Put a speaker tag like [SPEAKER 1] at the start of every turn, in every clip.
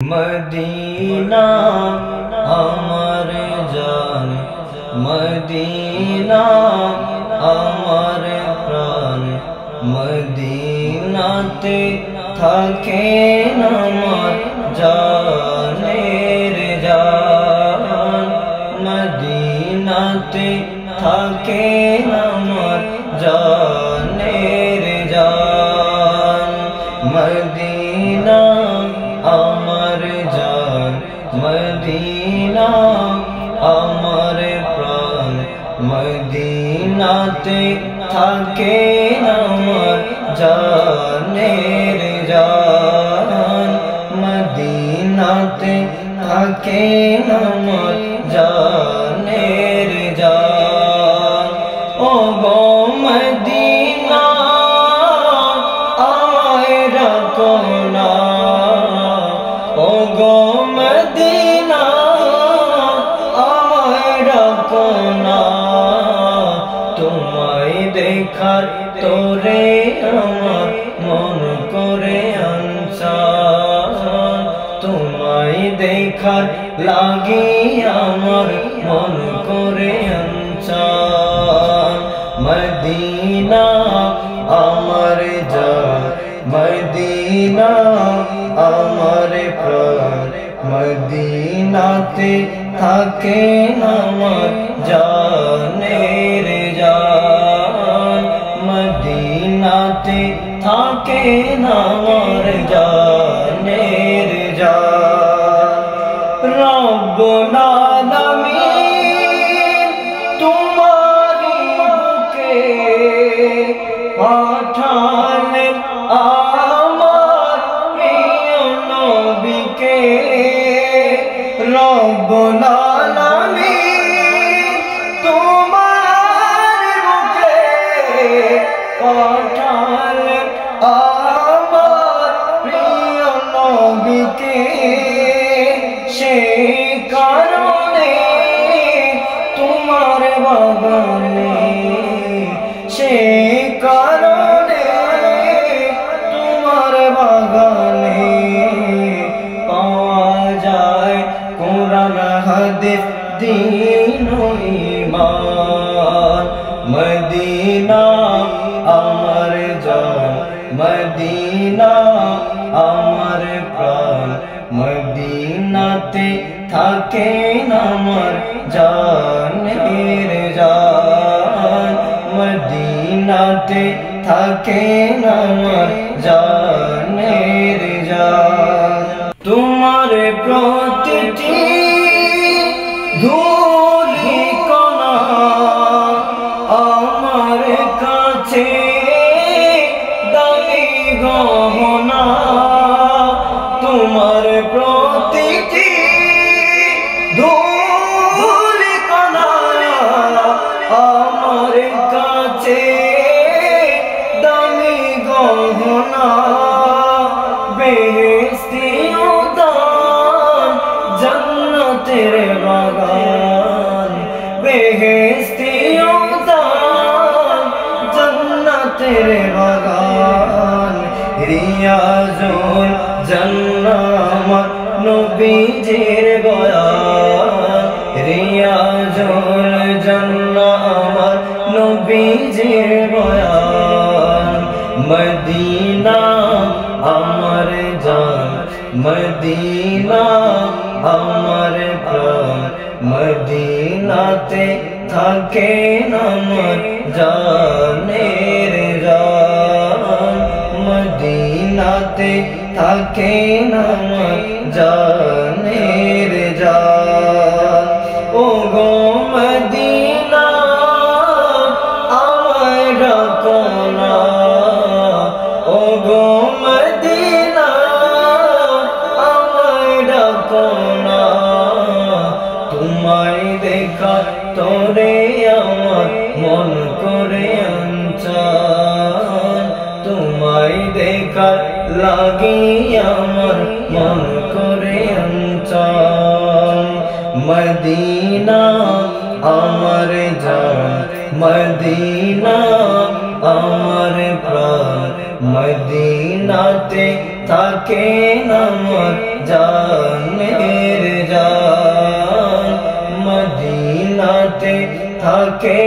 [SPEAKER 1] Medina আমার জান Medina আমার প্রাণ মদিনাতে থাকেন আমার জানের জান মদিনাতে থাকেন আমার জানের জান মদিনা আমার জান মদিনা আমার প্রাণ মদিনাতে থাকেন আমার জানের জান মদিনাতে থাকেন আমার জানের জান ও গো মদিনা আমায় রাখো না ও গো মদিনা আমায় রাখো না তোমায় দেখার তোরে আমার মন করে আনসান তোমায় দেখার লাগি আমার মন করে আনসান মদিনা আমার জান মদিনা আমার প্রাণ মদিনাতে থাকেন আমার জানের জান মদিনাতে থাকেন আমার জানের জান রব্বুল আলামিন তোমারি বুকে পাঠালেন আমার প্রিয় নবীকে রব্বুল আলামিন তোমার বুকে পাঠালেন আমার প্রিয় নবীকে সেই কারণে তোমার বাগানে সেই কারণে তোমার বাগানে পাওয়া যায় কোরআন হাদিস দ্বীন ও ঈমান মদিনা আমার জান মদিনা আমার প্রাণ মদিনাতে থাকেন আমার জানের জান মদিনাতে থাকেন আমার জানের জান তোমার প্রতিটি ধূলি কণা আমার কাছে দামি গহনা তোমার প্রতিটি ধূলি কণা আমার কাছে দামি গহনা বেহেশতি উদ্যান জান্নাতের বাগান বেহেশতি উদ্যান জান্নাতের বাগান রিয়াজুল জান্নাত নবীজির বয়ান রিয়াজুল জান্নাত নবীজির বয়ান মদিনা আমার জান মদিনা আমার প্রাণ মদিনাতে থাকেন আমার জানের জান মদিনাতে থাকেন আমার জানের জান ও গো মদিনা আমায় রাখো না ও গো মদিনা আমায় রাখো না তোমায় দেখা তোরে আমার মন করে আনসান তোমায় দেখা লাগি আমার মন করে আনসান মদিনা আমার জান মদিনা আমার প্রাণ মদিনাতে থাকে আমার জানের জান মদিনাতে থাকে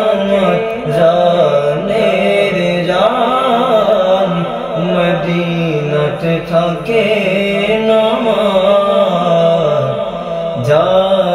[SPEAKER 1] আমার জানের জান মদিনাতে থাকে আমার জান